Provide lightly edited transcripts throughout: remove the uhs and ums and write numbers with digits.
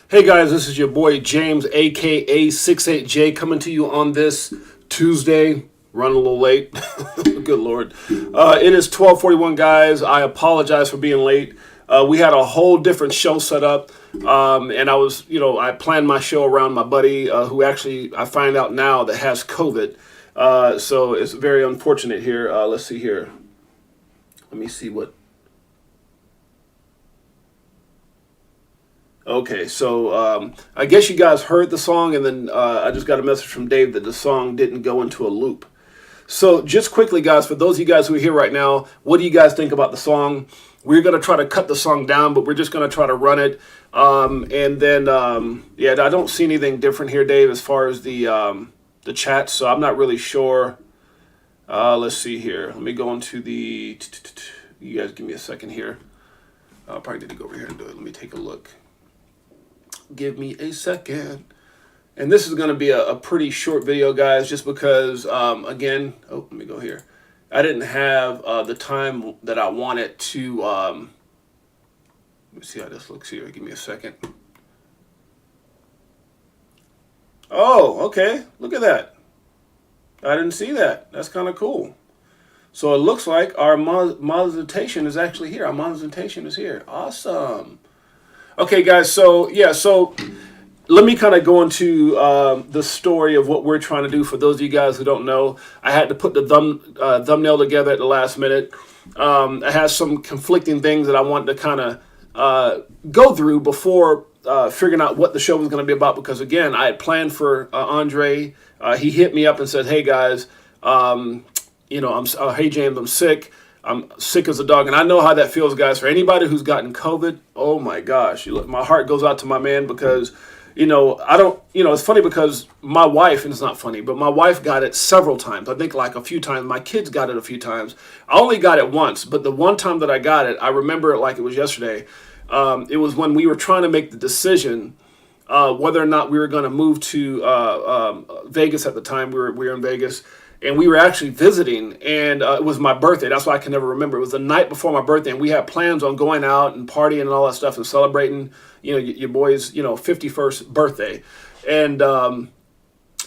Hey guys, this is your boy James, aka 68J, coming to you on this Tuesday. Running a little late. Good Lord. It is 12:41, guys. I apologize for being late. We had a whole different show set up. And I planned my show around my buddy who actually, I find out now, that has COVID. So it's very unfortunate here. Let's see here. Let me see what. Okay, so I guess you guys heard the song, and then I just got a message from Dave that the song didn't go into a loop. So just quickly, guys, for those of you guys who are here right now, what do you guys think about the song? We're going to try to cut the song down, but we're just going to try to run it. Yeah, I don't see anything different here, Dave, as far as the chat, so I'm not really sure. Let's see here. Let me go into the... You guys give me a second here. I'll probably need to go over here and do it. Let me take a look. Give me a second. And this is going to be a pretty short video, guys, just because, again, let me go here. I didn't have the time that I wanted to, let me see how this looks here. Give me a second. Oh, okay. Look at that. I didn't see that. That's kind of cool. So it looks like our monetization is actually here. Our monetization is here. Awesome. Okay, guys, so let me kind of go into the story of what we're trying to do. For those of you guys who don't know, I had to put the thumbnail together at the last minute. I had some conflicting things that I wanted to kind of go through before figuring out what the show was going to be about, because, again, I had planned for Andre. He hit me up and said, hey, guys, hey, James, I'm sick. I'm sick as a dog, and I know how that feels, guys. For anybody who's gotten COVID, oh my gosh, my heart goes out to my man, because, it's funny because my wife, and it's not funny, but my wife got it several times. I think like a few times. My kids got it a few times. I only got it once, but the one time that I got it, I remember it like it was yesterday. It was when we were trying to make the decision whether or not we were going to move to Vegas at the time. We were in Vegas. And we were actually visiting, and it was my birthday. That's why I can never remember. It was the night before my birthday, and we had plans on going out and partying and all that stuff and celebrating, your boy's, 51st birthday. And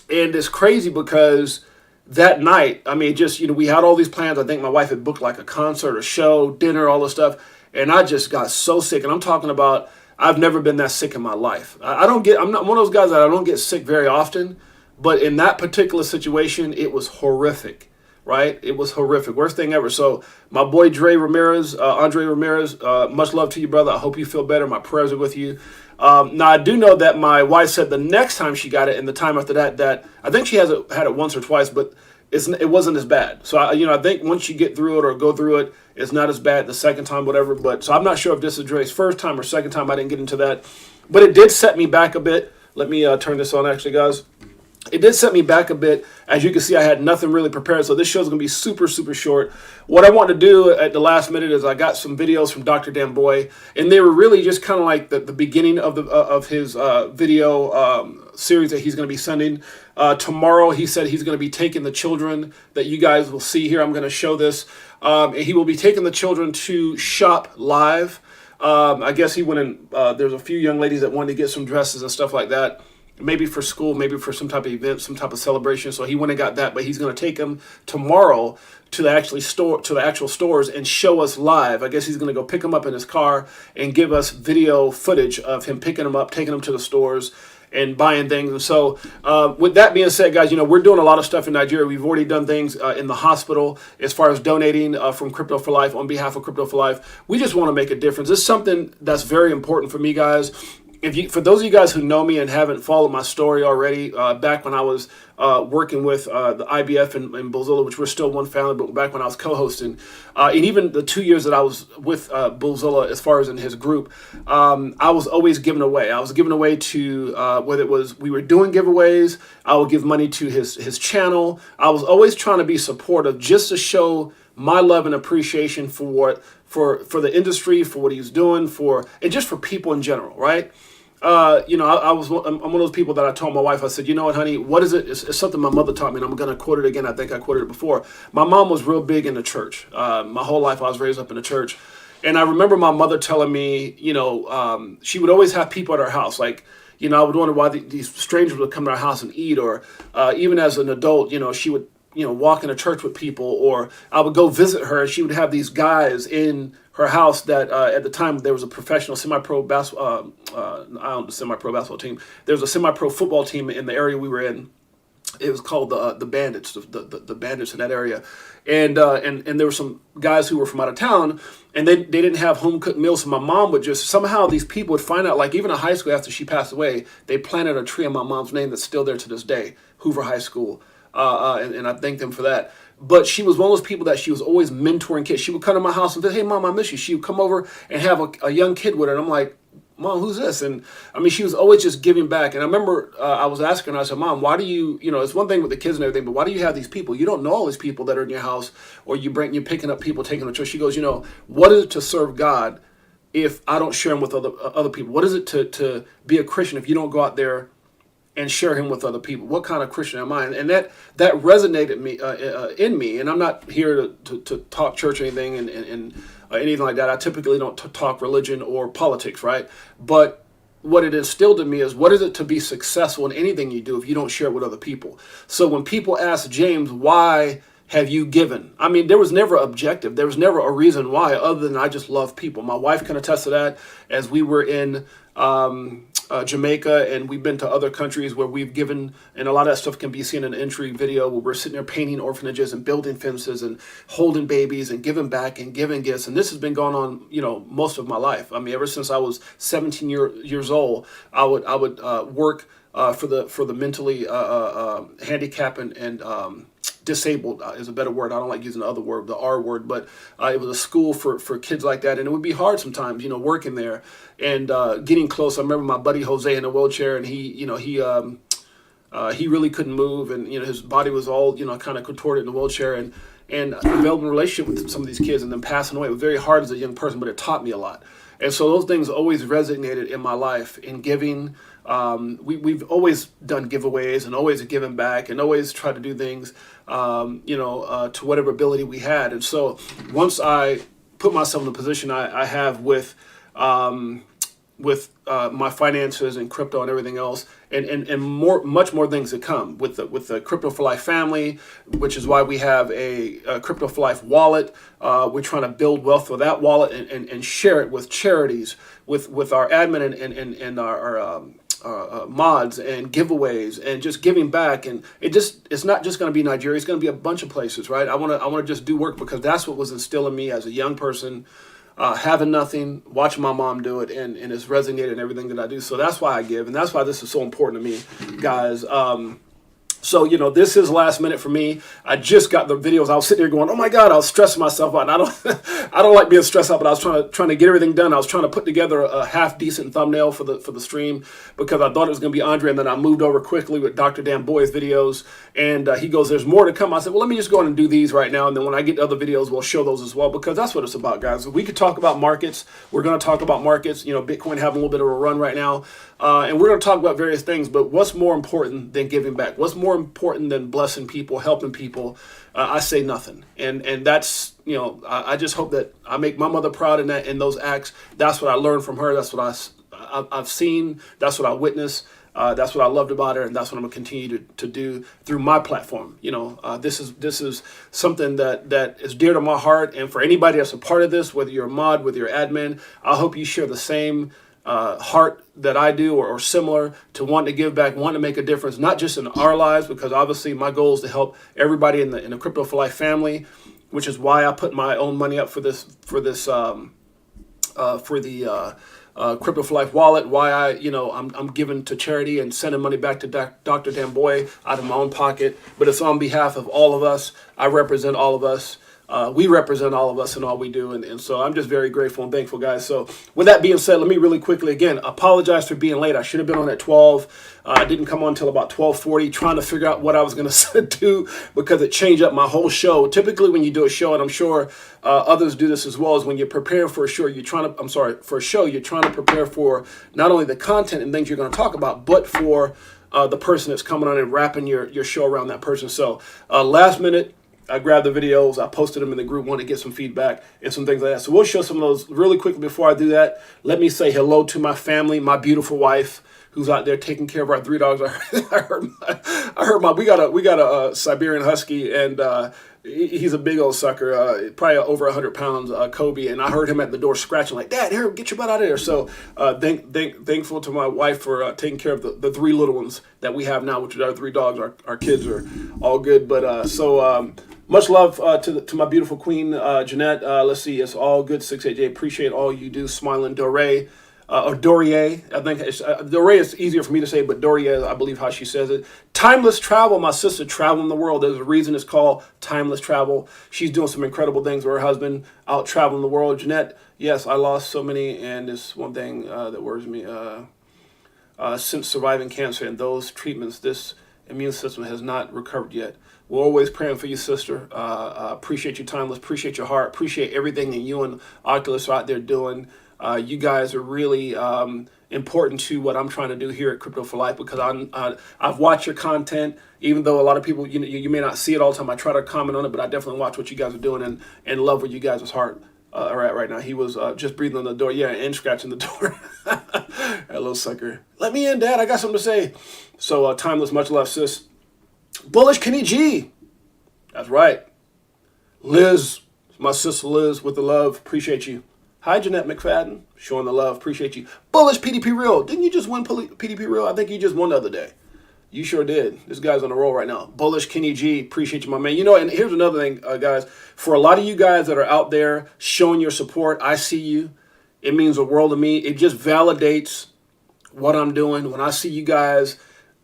it's crazy because that night, I mean, just, we had all these plans. I think my wife had booked like a concert, a show, dinner, all this stuff. And I just got so sick. And I'm talking about, I've never been that sick in my life. I'm not one of those guys that I don't get sick very often. But in that particular situation, it was horrific, right? It was horrific. Worst thing ever. So my boy Andre Ramirez, much love to you, brother. I hope you feel better. My prayers are with you. Now, I do know that my wife said the next time she got it and the time after that I think she had it once or twice, but it wasn't as bad. So, I think once you get through it or go through it, it's not as bad the second time, whatever. But so I'm not sure if this is Dre's first time or second time. I didn't get into that. But it did set me back a bit. Let me turn this on, actually, guys. It did set me back a bit. As you can see, I had nothing really prepared, so this show is going to be super, super short. What I want to do at the last minute is I got some videos from Dr. Dan Boy, and they were really just kind of like the beginning of his video series that he's going to be sending. Tomorrow, he said he's going to be taking the children that you guys will see here. I'm going to show this. And he will be taking the children to Shop Live. I guess he went in, there's a few young ladies that wanted to get some dresses and stuff like that. Maybe for school, maybe for some type of event, some type of celebration. So he went and got that, but he's going to take them tomorrow to the actual stores and show us live. I guess he's going to go pick them up in his car and give us video footage of him picking them up, taking them to the stores, and buying things. And so with that being said, guys, we're doing a lot of stuff in Nigeria. We've already done things in the hospital as far as donating from Crypto4Life on behalf of Crypto4Life. We just want to make a difference. It's something that's very important for me, guys. For those of you guys who know me and haven't followed my story already, back when I was working with the IBF and Bulzilla, which we're still one family, but back when I was co-hosting, and even the 2 years that I was with Bulzilla as far as in his group, I was always giving away. I was giving away to, whether it was we were doing giveaways, I would give money to his channel. I was always trying to be supportive just to show my love and appreciation for the industry, for what he's doing, and just for people in general, right? I'm one of those people that I told my wife, I said, you know what, honey, what is it? It's something my mother taught me, and I'm going to quote it again. I think I quoted it before. My mom was real big in the church. My whole life I was raised up in the church. And I remember my mother telling me, she would always have people at our house. Like, I would wonder why these strangers would come to our house and eat, or even as an adult, she would, walk into church with people, or I would go visit her. She would have these guys in her house that at the time there was a professional semi-pro basketball, semi-pro basketball team. There was a semi-pro football team in the area we were in. It was called the Bandits, the Bandits in that area, and there were some guys who were from out of town, and they didn't have home cooked meals. So my mom would just somehow these people would find out, like even in high school after she passed away, they planted a tree in my mom's name that's still there to this day, Hoover High School, and I thank them for that. But she was one of those people that she was always mentoring kids. She would come to my house and say, "Hey, Mom, I miss you." She would come over and have a young kid with her, and I'm like, "Mom, who's this?" And I mean, she was always just giving back. And I remember I was asking her, I said, "Mom, why do you, it's one thing with the kids and everything, but why do you have these people? You don't know all these people that are in your house, or you're picking up people, taking them to church." She goes, "What is it to serve God if I don't share him with other people? What is it to be a Christian if you don't go out there and share him with other people? What kind of Christian am I?" And that resonated in me. And I'm not here to talk church or anything and anything like that. I typically don't talk religion or politics, right? But what it instilled in me is, what is it to be successful in anything you do if you don't share it with other people? So when people ask James, why have you given? I mean, there was never objective. There was never a reason why, other than I just love people. My wife can attest to that. As we were in Jamaica, and we've been to other countries where we've given, and a lot of that stuff can be seen in an entry video where we're sitting there painting orphanages and building fences and holding babies and giving back and giving gifts. And this has been going on, most of my life. I mean, ever since I was 17 years old, I would work for the mentally handicapped and disabled is a better word. I don't like using the other word, the R word, but it was a school for kids like that, and it would be hard sometimes, working there and getting close. I remember my buddy Jose in a wheelchair, and he really couldn't move, and his body was all kind of contorted in the wheelchair, and developing a relationship with some of these kids, and then passing away. It was very hard as a young person, but it taught me a lot. And so those things always resonated in my life, in giving. We've always done giveaways and always given back and always tried to do things, to whatever ability we had. And so once I put myself in the position I have with my finances and crypto and everything else, and much more things to come with the Crypto4Life family, which is why we have a Crypto4Life wallet. We're trying to build wealth for that wallet and share it with charities, with our admin and our mods and giveaways and just giving back. And it's not just going to be Nigeria. It's going to be a bunch of places, right? I want to just do work because that's what was instilled in me as a young person. Having nothing, watching my mom do it, and it's resonated in everything that I do. So that's why I give, and that's why this is so important to me, guys. So, this is last minute for me. I just got the videos. I was sitting there going, "Oh my God," I was stressing myself out. And I don't like being stressed out, but I was trying to get everything done. I was trying to put together a half decent thumbnail for the stream because I thought it was going to be Andre, and then I moved over quickly with Dr. Dan Boy's videos, and he goes, "There's more to come." I said, "Well, let me just go on and do these right now, and then when I get to other videos, we'll show those as well," because that's what it's about, guys. We could talk about markets. We're going to talk about markets. Bitcoin having a little bit of a run right now, and we're going to talk about various things. But what's more important than giving back? What's more important than blessing people, helping people? I say nothing, and that's I just hope that I make my mother proud in those acts. That's what I learned from her. That's what I've seen. That's what I witnessed. That's what I loved about her, and that's what I'm gonna continue to do through my platform. This is something that is dear to my heart, and for anybody that's a part of this, whether you're a mod, whether you're admin, I hope you share the same heart that I do, or similar, to want to give back, want to make a difference, not just in our lives, because obviously my goal is to help everybody in the Crypto4Life family, which is why I put my own money up for the Crypto4Life wallet, why I'm giving to charity and sending money back to Dr. Dan Boy out of my own pocket. But it's on behalf of all of us. I represent all of us. We represent all of us in all we do. And so I'm just very grateful and thankful, guys. So with that being said, let me really quickly, again, apologize for being late. I should have been on at 12. I didn't come on until about 12:40, trying to figure out what I was going to do because it changed up my whole show. Typically when you do a show, and I'm sure others do this as well, is when you're preparing for a show, you're trying to prepare for not only the content and things you're going to talk about, but for the person that's coming on and wrapping your show around that person. So last minute, I grabbed the videos, I posted them in the group, wanted to get some feedback and some things like that. So we'll show some of those really quickly. Before I do that, let me say hello to my family, my beautiful wife, who's out there taking care of our 3 dogs. I heard my we got a Siberian Husky, and he's a big old sucker, probably over 100 pounds, Kobe, and I heard him at the door scratching like, "Dad, here, get your butt out of there." So thankful to my wife for taking care of the 3 little ones that we have now, which are our 3 dogs. Our kids are all good, but much love to my beautiful queen, Jeanette. Let's see, it's all good, 68J. Appreciate all you do, Smiling Doré. Or Dorier, I think Dorier is easier for me to say, but Dorier, I believe how she says it. Timeless Travel, my sister traveling the world. There's a reason it's called Timeless Travel. She's doing some incredible things with her husband out traveling the world. Jeanette, yes, I lost so many, and it's one thing that worries me. Since surviving cancer and those treatments, this immune system has not recovered yet. We're always praying for you, sister. Appreciate you, Timeless. Appreciate your heart. Appreciate everything that you and Oculus are out there doing. You guys are really important to what I'm trying to do here at Crypto4Life, because I've watched your content, even though a lot of people, you may not see it all the time. I try to comment on it, but I definitely watch what you guys are doing and love where you guys' heart are at right now. He was just breathing on the door, yeah, and scratching the door. That little sucker. Let me in, Dad. I got something to say. So Timeless, much love, sis. Bullish Kenny G. That's right. Liz, my sister Liz, with the love. Appreciate you. Hi, Jeanette McFadden. Showing the love. Appreciate you. Bullish PDP Real. Didn't you just win PDP Real? I think you just won the other day. You sure did. This guy's on a roll right now. Bullish Kenny G. Appreciate you, my man. And here's another thing, guys. For a lot of you guys that are out there showing your support, I see you. It means the world to me. It just validates what I'm doing. When I see you guys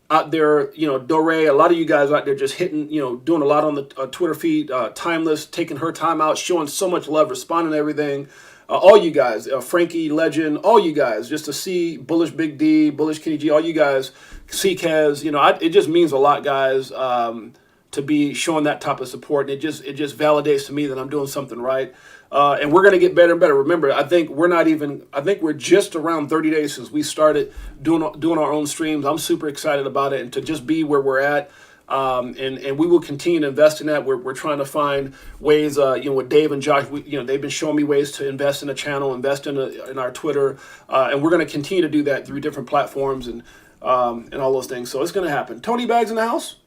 out there, Doré, a lot of you guys out there just hitting, doing a lot on the Twitter feed, Timeless, taking her time out, showing so much love, responding to everything. All you guys, Frankie, Legend, all you guys, just to see Bullish Big D, Bullish Kenny G, all you guys, CKaz, it just means a lot, guys, to be showing that type of support. And it just validates to me that I'm doing something right. And we're going to get better and better. Remember, I think we're just around 30 days since we started doing our own streams. I'm super excited about it, and to just be where we're at. And we will continue to invest in that. We're trying to find ways, with Dave and Josh, they've been showing me ways to invest in the channel, invest in our Twitter, and we're going to continue to do that through different platforms and all those things. So it's going to happen. Tony Bags in the house.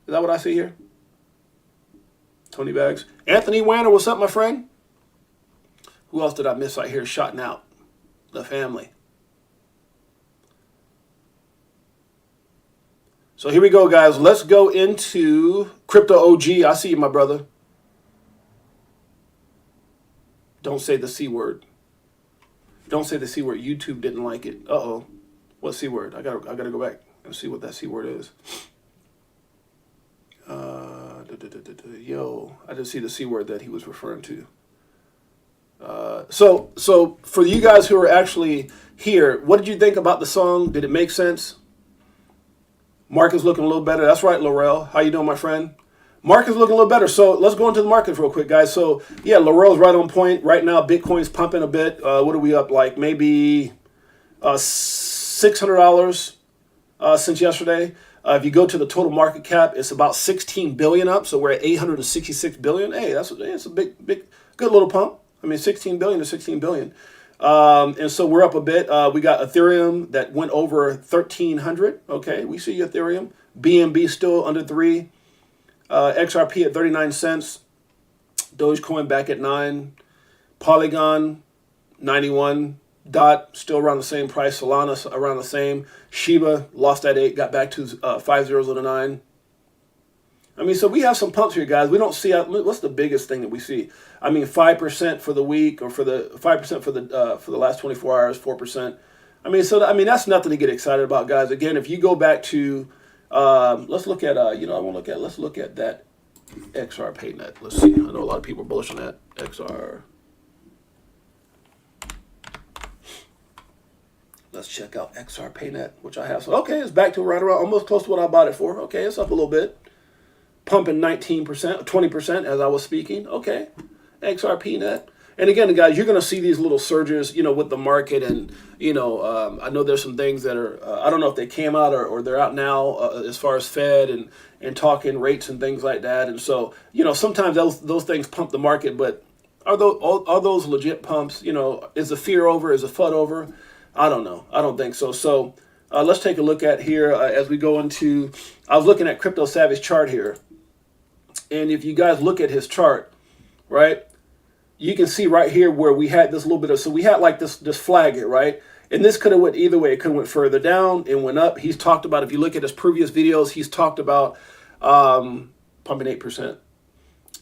Is that what I see here? Tony Bags. Anthony Wanner, what's up, my friend? Who else did I miss out here shouting out? The family. So here we go, guys. Let's go into Crypto OG. I see you, my brother. Don't say the C word. Don't say the C word. YouTube didn't like it. Uh-oh. What C word? I gotta go back and see what that C word is. Yo, I didn't see the C word that he was referring to. So for you guys who are actually here, what did you think about the song? Did it make sense? Mark is looking a little better. That's right, Laurel. How you doing, my friend? Mark is looking a little better. So let's go into the market real quick, guys. So yeah, Laurel's right on point. Right now, Bitcoin's pumping a bit. What are we up? Like maybe $600 since yesterday. If you go to the total market cap, it's about 16 billion up. So we're at 866 billion. Hey, that's a big, good little pump. I mean, 16 billion to 16 billion. And so we're up a bit. We got Ethereum that went over 1,300. Okay, we see Ethereum. BNB still under 3. XRP at 39 cents. Dogecoin back at 9. Polygon 91. DOT still around the same price. Solana around the same. Shiba lost at 8, got back to 5,009. I mean, so we have some pumps here, guys. We don't see what's the biggest thing that we see. I mean, 5% for the week, or for the 5% for the last 24 hours, 4%. I mean, that's nothing to get excited about, guys. Again, if you go back to, let's look at, let's look at that XR PayNet. Let's see. I know a lot of people are bullish on that XR. Let's check out XR PayNet, which I have. So okay, it's back to right around almost close to what I bought it for. Okay, it's up a little bit. Pumping 19%, 20% as I was speaking. Okay, XRP net. And again, guys, you're going to see these little surges, with the market. And, I know there's some things that are, I don't know if they came out or they're out now as far as Fed and talking rates and things like that. And so, sometimes those things pump the market, but are those legit pumps? Is the fear over? Is the FUD over? I don't know. I don't think so. So let's take a look at here as we go into, I was looking at Crypto Savvy's chart here. And if you guys look at his chart, right, you can see right here where we had this little bit of, so we had like this flag here, right? And this could have went either way. It could have went further down and went up. He's talked about, if you look at his previous videos, he's talked about pumping 8%.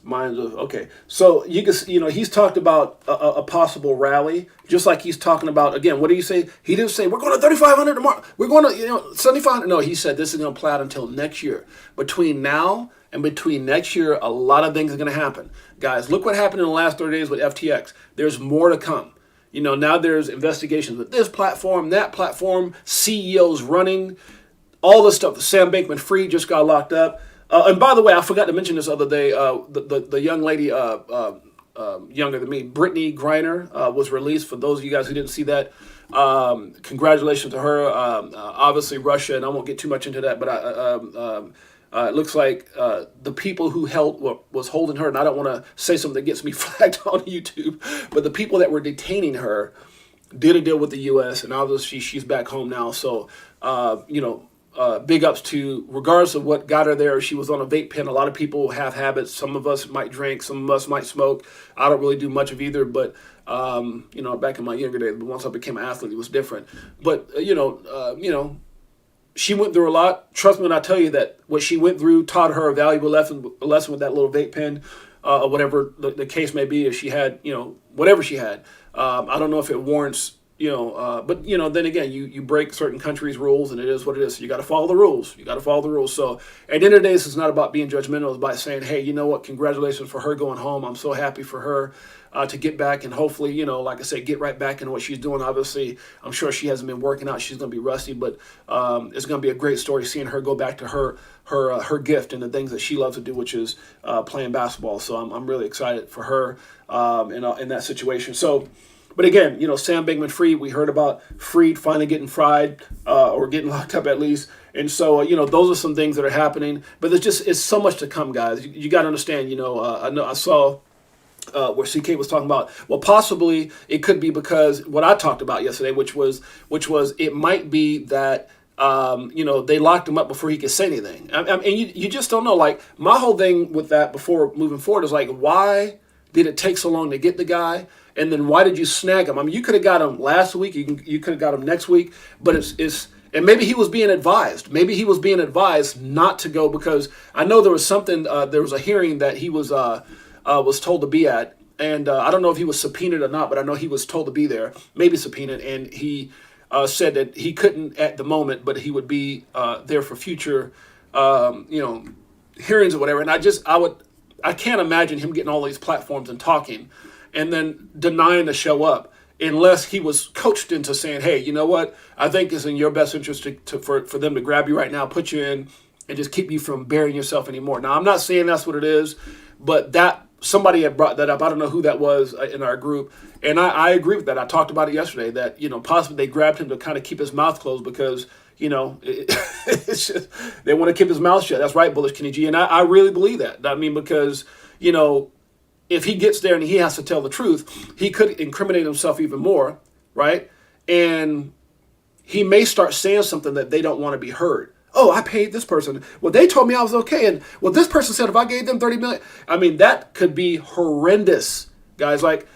Okay. So you can, he's talked about a possible rally, just like he's talking about, again, what did he say? He didn't say, we're going to 3,500 tomorrow. We're going to, 7,500. No, he said this is going to play out until next year. Between now and between next year, a lot of things are going to happen. Guys, look what happened in the last 30 days with FTX. There's more to come. Now there's investigations with this platform, that platform, CEOs running, all this stuff. Sam Bankman-Fried just got locked up. And by the way, I forgot to mention this other day. The young lady, younger than me, Brittany Griner, was released. For those of you guys who didn't see that, congratulations to her. Obviously, Russia, and I won't get too much into that, but it looks like the people who was holding her, and I don't want to say something that gets me flagged on YouTube, but the people that were detaining her did a deal with the U.S., and obviously she's back home now. So, big ups to, regardless of what got her there. She was on a vape pen. A lot of people have habits. Some of us might drink. Some of us might smoke. I don't really do much of either, but, back in my younger days, but once I became an athlete, it was different. But, she went through a lot. Trust me when I tell you that what she went through taught her a valuable lesson with that little vape pen, or whatever the case may be. If she had, whatever she had. I don't know if it warrants, but then again, you break certain countries' rules, and it is what it is. So you got to follow the rules. So at the end of the day, this is not about being judgmental. It's about saying, hey, you know what? Congratulations for her going home. I'm so happy for her to get back and hopefully, like I said, get right back into what she's doing. Obviously, I'm sure she hasn't been working out. She's going to be rusty, but it's going to be a great story seeing her go back to her gift and the things that she loves to do, which is playing basketball. So I'm really excited for her in that situation. So. But again, Sam Bankman-Fried, we heard about Fried finally getting fried or getting locked up at least. And so, those are some things that are happening. But it's so much to come, guys. You got to understand, I saw where CK was talking about, well, possibly it could be because what I talked about yesterday, which was it might be that, they locked him up before he could say anything. And you just don't know. Like, my whole thing with that before moving forward is like, why did it take so long to get the guy? And then why did you snag him? I mean, you could have got him last week. You could have got him next week. But and maybe he was being advised. Maybe he was being advised not to go, because I know there was something. There was a hearing that he was told to be at, and I don't know if he was subpoenaed or not. But I know he was told to be there, maybe subpoenaed, and he said that he couldn't at the moment, but he would be there for future, hearings or whatever. And I can't imagine him getting all these platforms and talking, and then denying to show up unless he was coached into saying, hey, you know what? I think it's in your best interest for them to grab you right now, put you in, and just keep you from burying yourself anymore. Now, I'm not saying that's what it is, but that somebody had brought that up. I don't know who that was in our group. And I agree with that. I talked about it yesterday that, possibly they grabbed him to kind of keep his mouth closed because, it's just, they want to keep his mouth shut. That's right, Bullish Kenny G. And I really believe that. I mean, because, if he gets there and he has to tell the truth, he could incriminate himself even more, right? And he may start saying something that they don't want to be heard. Oh, I paid this person. Well, they told me I was okay. And well, this person said if I gave them 30 million, I mean, that could be horrendous, guys. Like,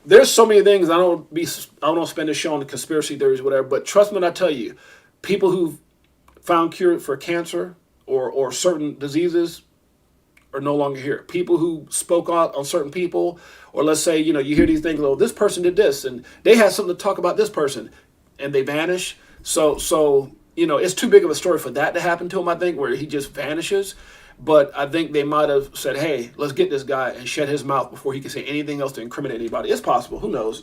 there's so many things. I don't spend a show on the conspiracy theories, whatever. But trust me when I tell you, people who've found cure for cancer or certain diseases are no longer here. People who spoke on certain people, or let's say, you hear these things, oh, this person did this, and they had something to talk about this person, and they vanish. So it's too big of a story for that to happen to him, I think, where he just vanishes. But I think they might have said, hey, let's get this guy and shut his mouth before he can say anything else to incriminate anybody. It's possible. Who knows?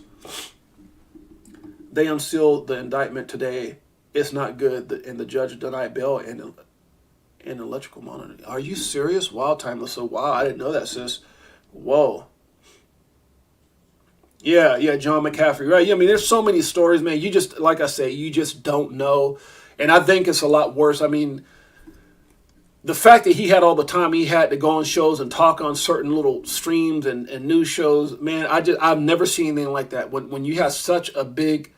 They unsealed the indictment today. It's not good. And the judge denied bail and electrical monitoring. Are you serious? Wow, Timeless. So, wow, I didn't know that, sis. Whoa. Yeah, John McCaffrey, right? Yeah, I mean, there's so many stories, man. You just, like I say, you just don't know. And I think it's a lot worse. I mean, the fact that he had all the time he had to go on shows and talk on certain little streams and news shows, man, I've never seen anything like that. When you have such a big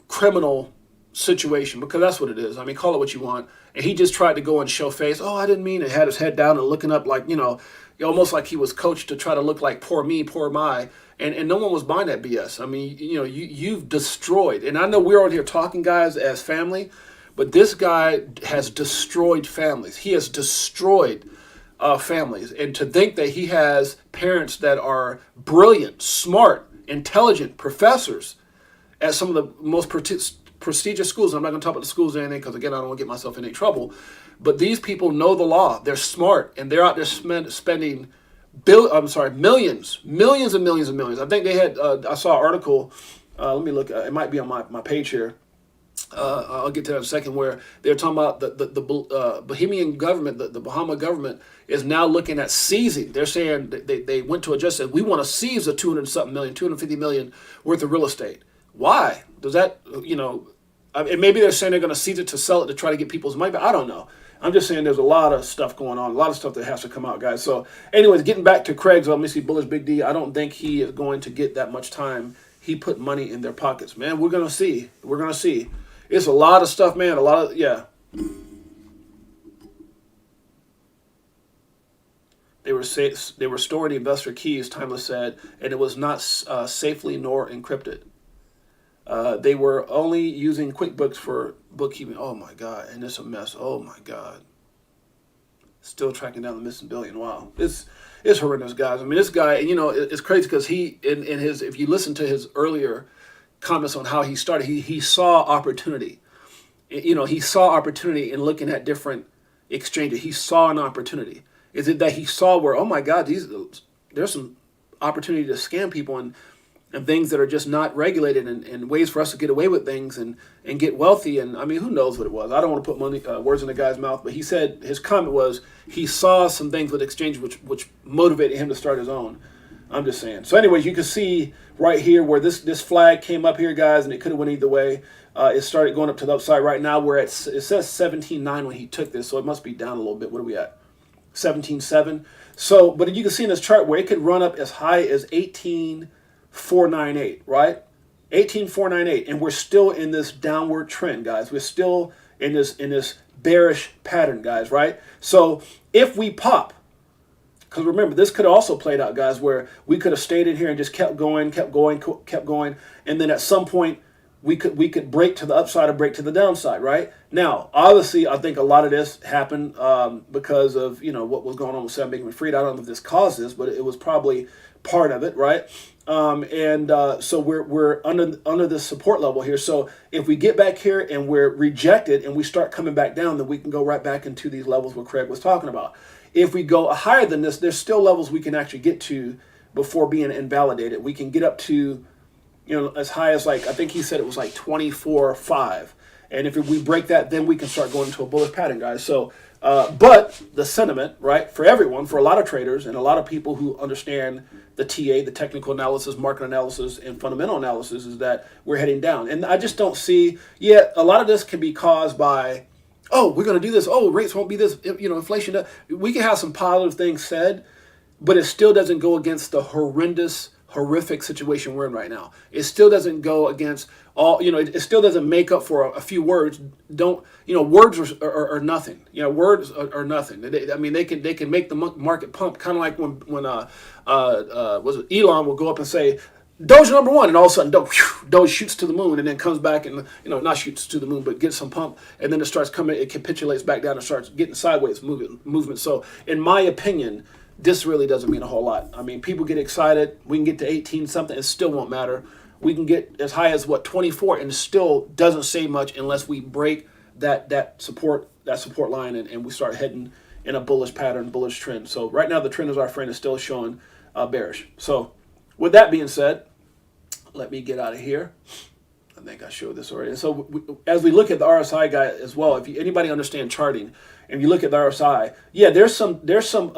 criminal situation, because that's what it is. I mean, call it what you want. And he just tried to go and show face. Oh, I didn't mean it. Had his head down and looking up like, almost like he was coached to try to look like poor me, poor my. And no one was buying that BS. I mean, you've destroyed. And I know we're on here talking, guys, as family, but this guy has destroyed families. He has destroyed families. And to think that he has parents that are brilliant, smart, intelligent professors at some of the most prestigious schools. I'm not going to talk about the schools or anything because, again, I don't want to get myself in any trouble. But these people know the law. They're smart, and they're out there spending millions and millions and millions. I think they had, I saw an article, let me look, it might be on my page here. I'll get to that in a second, where they're talking about the Bahamian government, the Bahama government is now looking at seizing. They're saying they went to a judge and said, we want to seize the 250 million worth of real estate. Why? Does that, and maybe they're saying they're going to seize it to sell it to try to get people's money, but I don't know. I'm just saying there's a lot of stuff going on, a lot of stuff that has to come out, guys. So anyways, getting back to Craig's, let me see, Bullish Big D, I don't think he is going to get that much time. He put money in their pockets. Man, we're going to see. We're going to see. It's a lot of stuff, man. They were storing the investor keys, Timeless said, and it was not safely nor encrypted. They were only using QuickBooks for bookkeeping. Oh my God, and it's a mess. Oh my God. Still tracking down the missing billion. Wow, it's horrendous, guys. I mean, this guy, it's crazy because he, in his, if you listen to his earlier comments on how he started, he saw opportunity. He saw opportunity in looking at different exchanges. He saw an opportunity. Is it that he saw where, oh my God, there's some opportunity to scam people and things that are just not regulated and ways for us to get away with things and get wealthy. And I mean, who knows what it was? I don't want to put words in the guy's mouth, but he said his comment was he saw some things with exchanges which motivated him to start his own. I'm just saying. So anyways, you can see right here where this flag came up here, guys, and it could have went either way. It started going up to the upside. Right now it says 17.9 when he took this, so it must be down a little bit. What are we at? 17.7. So, but you can see in this chart where it could run up as high as 18.498, right? 18.498, and we're still in this downward trend, guys. We're still in this bearish pattern, guys, right? So if we pop, because remember, this could have also played out, guys, where we could have stayed in here and just kept going, and then at some point we could break to the upside or break to the downside, right? Now, obviously, I think a lot of this happened because of what was going on with Sam Bankman-Fried. I don't know if this caused this, but it was probably part of it, right? So we're under this support level here. So if we get back here and we're rejected and we start coming back down, then we can go right back into these levels what Craig was talking about. If we go higher than this, there's still levels we can actually get to before being invalidated. We can get up to, as high as I think he said it was like 24.5. And if we break that, then we can start going into a bullish pattern, guys. So, but the sentiment, right, for everyone, for a lot of traders and a lot of people who understand the TA, the technical analysis, market analysis, and fundamental analysis is that we're heading down. And I just don't see, a lot of this can be caused by, oh, we're going to do this. Oh, rates won't be this, inflation. We can have some positive things said, but it still doesn't go against the horrific situation we're in right now. It still doesn't go against all, it still doesn't make up for a few words. Words are nothing. Words are nothing. They can make the market pump, kind of like when was it Elon will go up and say, Doge number one, and all of a sudden Doge shoots to the moon and then comes back and, not shoots to the moon, but gets some pump, and then it starts coming, it capitulates back down and starts getting sideways movement. So in my opinion, this really doesn't mean a whole lot. I mean, people get excited. We can get to 18 something, it still won't matter. We can get as high as 24, and it still doesn't say much unless we break that support line and we start heading in a bullish pattern, bullish trend. So right now the trend, as our friend is still showing bearish. So with that being said, let me get out of here. I think I showed this already. So as we look at the RSI guy as well, if anybody understand charting, and you look at the RSI, there's some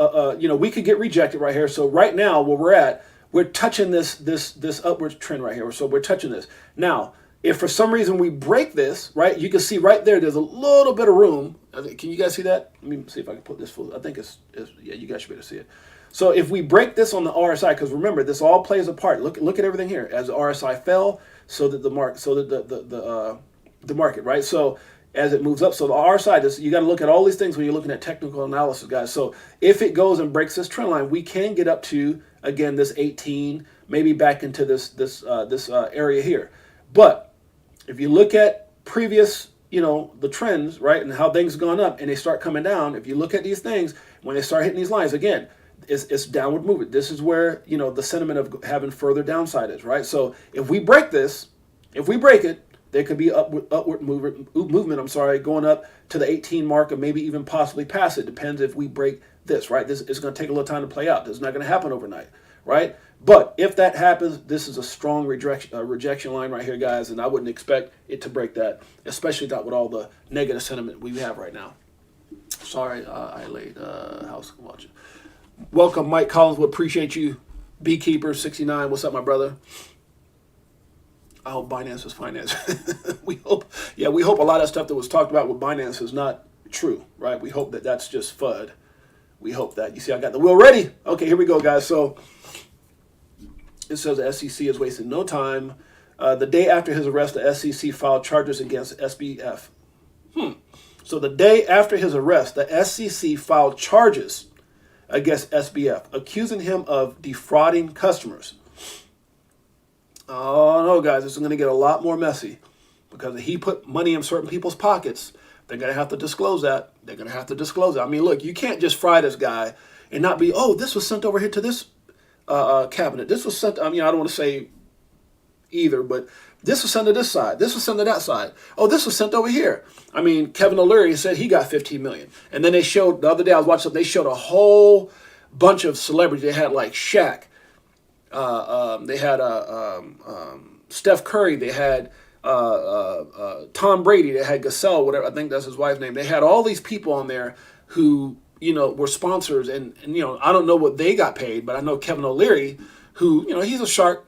we could get rejected right here. So right now where we're at, we're touching this upward trend right here. So we're touching this. Now, if for some reason we break this, right, you can see right there, there's a little bit of room. Can you guys see that? Let me see if I can put this full. I think it's yeah, you guys should be able to see it. So if we break this on the RSI, because remember, this all plays a part. Look at everything here. As the RSI fell, so that the market, right? So as it moves up, so the RSI, you got to look at all these things when you're looking at technical analysis, guys. So if it goes and breaks this trend line, we can get up to, again, this 18, maybe back into this area here. But if you look at previous, the trends, right, and how things have gone up and they start coming down, if you look at these things, when they start hitting these lines, again, it's downward movement. This is where, the sentiment of having further downside is, right? So if we break this, if we break it, there could be upward movement, going up to the 18 mark or maybe even possibly past it. Depends if we break this, right? This is going to take a little time to play out. This is not going to happen overnight, right? But if that happens, this is a strong rejection line right here, guys, and I wouldn't expect it to break that, especially not with all the negative sentiment we have right now. Sorry, I laid house watching. Welcome, Mike Collinswood. Appreciate you. Beekeeper 69. What's up, my brother? I hope Binance is finance. we hope a lot of stuff that was talked about with Binance is not true, right? We hope that that's just FUD. We hope that. You see, I got the wheel ready. Okay, here we go, guys. So it says the SEC has wasted no time. The day after his arrest, the SEC filed charges against SBF. So the day after his arrest, the SEC filed charges against SBF, accusing him of defrauding customers. Oh, no, guys, this is going to get a lot more messy because if he put money in certain people's pockets, they're going to have to disclose that. They're going to have to disclose it. I mean, look, you can't just fry this guy and not be, oh, this was sent over here to this cabinet. This was sent, I don't want to say either, but this was sent to this side. This was sent to that side. Oh, this was sent over here. I mean, Kevin O'Leary said he got $15 million. And then they showed, the other day I was watching something, they showed a whole bunch of celebrities. They had like Shaq. They had Steph Curry. They had Tom Brady. They had Gasol, whatever. I think that's his wife's name. They had all these people on there who, were sponsors. And I don't know what they got paid, but I know Kevin O'Leary, who, he's a Shark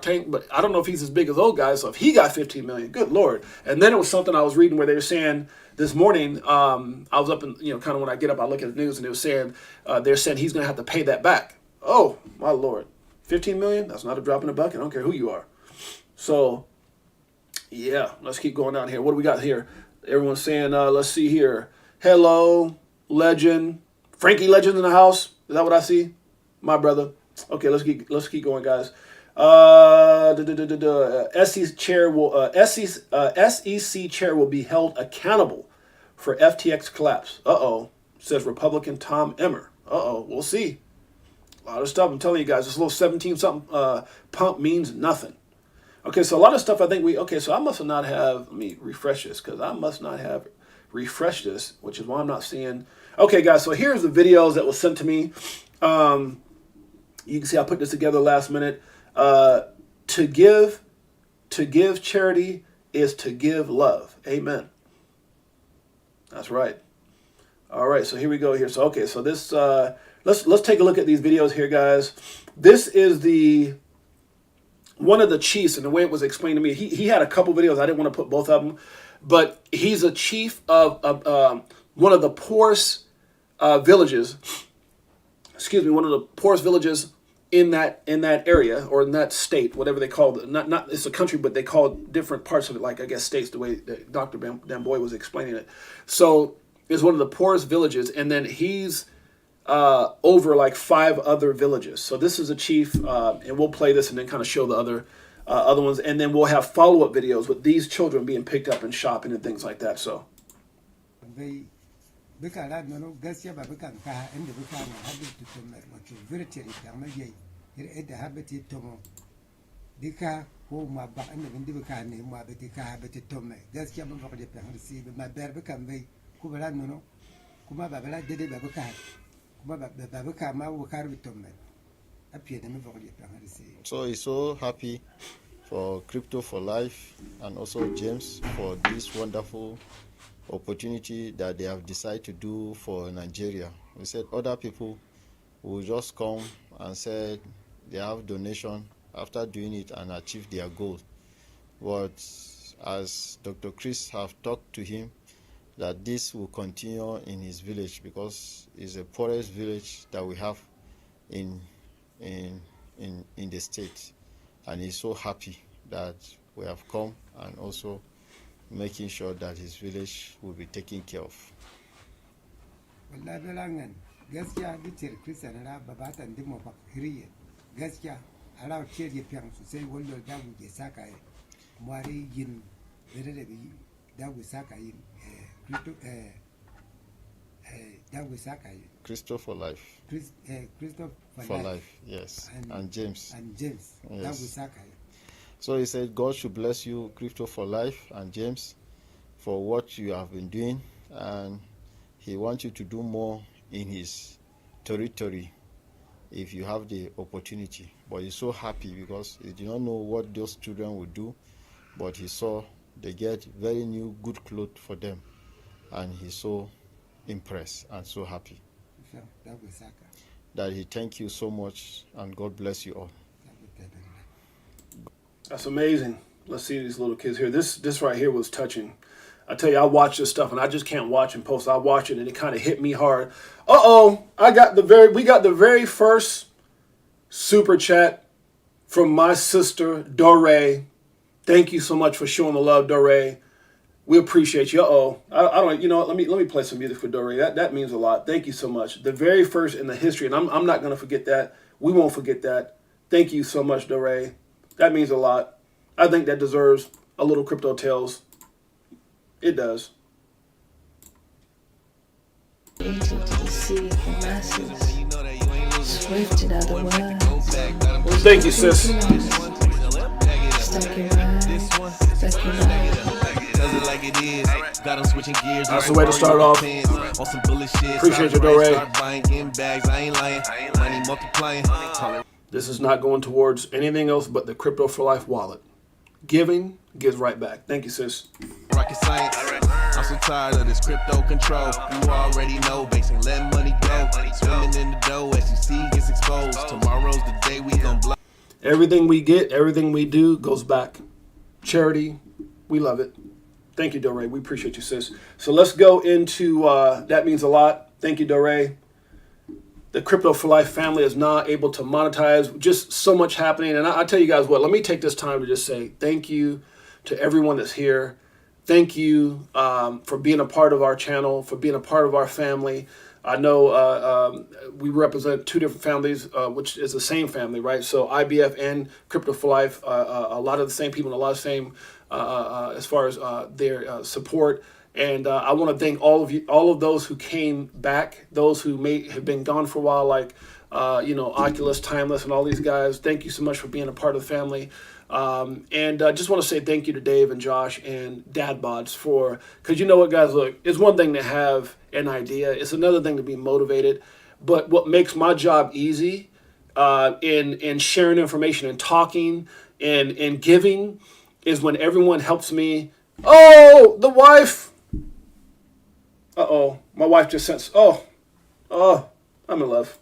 Tank, but I don't know if he's as big as those guys. So if he got $15 million, good Lord. And then it was something I was reading where they were saying this morning, I was up and, kind of when I get up, I look at the news and they were saying, they're saying he's going to have to pay that back. Oh, my Lord. 15 million? That's not a drop in the bucket. I don't care who you are. So, yeah, let's keep going down here. What do we got here? Everyone's saying, let's see here. Hello, Legend. Frankie Legend in the house. Is that what I see? My brother. Okay, let's keep going, guys. SEC chair will be held accountable for FTX collapse. Says Republican Tom Emmer. We'll see. A lot of stuff, I'm telling you guys, this little 17-something pump means nothing. Okay, so a lot of stuff I think so I must not have, let me refresh this, because I must not have refreshed this, which is why I'm not seeing. Okay, guys, so here's the videos that was sent to me. You can see I put this together last minute. To give charity is to give love. Amen. That's right. All right, so here we go here. So, okay, so this... Let's take a look at these videos here, guys. This is one of the chiefs, and the way it was explained to me, he had a couple videos. I didn't want to put both of them, but he's a chief of one of the poorest villages. Excuse me, one of the poorest villages in that area or in that state, whatever they call it. Not it's a country, but they call different parts of it, like I guess states, the way that Dr. Damboy was explaining it. So it's one of the poorest villages, and then he's over like 5 other villages. So this is a chief, and we'll play this and then kind of show the other ones, and then we'll have follow-up videos with these children being picked up and shopping and things like that. So So he's so happy for Crypto4Life and also James for this wonderful opportunity that they have decided to do for Nigeria. We said other people will just come and say they have donation after doing it and achieve their goal. But as Dr. Chris have talked to him, that this will continue in his village because it's the poorest village that we have in the state, and he's so happy that we have come and also making sure that his village will be taken care of. wallahi belangan gaskiya bitir kristian ra babatan dimo fa hiriye gaskiya ara ke je fiyan su sai wallo da mu ke saka mari yin da bi da mu saka yin da mu saka yin Crypto4Life. Crypto For life, yes. And James. Yes. Da mu saka yin. So he said, God should bless you, Crypto4Life and James, for what you have been doing, and he wants you to do more in his territory if you have the opportunity. But he's so happy because he did not know what those children would do, but he saw they get very new good clothes for them, and he's so impressed and so happy. That he thank you so much, and God bless you all. That's amazing. Let's see these little kids here. This right here was touching. I tell you, I watch this stuff and I just can't watch and post. I watch it and it kind of hit me hard. We got the very first super chat from my sister Dore. Thank you so much for showing the love, Dore. We appreciate you. I don't. You know what? Let me play some music for Dore. That means a lot. Thank you so much. The very first in the history, and I'm not gonna forget that. We won't forget that. Thank you so much, Dore. That means a lot. I think that deserves a little Crypto Tales. It does. Thank you, sis. That's the way to start off. Appreciate you, Dore. This is not going towards anything else but the Crypto4Life wallet. Giving gives right back. Thank you, sis. Rocket science. I'm so tired of this crypto control. You already know, basing let money go. Swimming in the dough, SEC gets exposed. Tomorrow's the day we gon' blow. Everything we get, everything we do goes back. Charity, we love it. Thank you, Dore. We appreciate you, sis. So let's go into that means a lot. Thank you, Dore. The Crypto4Life family is now able to monetize. Just so much happening. And I tell you guys what, let me take this time to just say thank you to everyone that's here. Thank you for being a part of our channel, for being a part of our family. I know we represent two different families, which is the same family, right? So IBF and Crypto4Life, a lot of the same people and a lot of the same as far as their support. And I want to thank all of you, all of those who came back, those who may have been gone for a while, like, Oculus, Timeless, and all these guys. Thank you so much for being a part of the family. And I just want to say thank you to Dave and Josh and Dadbods because you know what, guys, look, it's one thing to have an idea. It's another thing to be motivated. But what makes my job easy in sharing information and talking and giving is when everyone helps me. Oh, the wife. My wife just sent. I'm in love.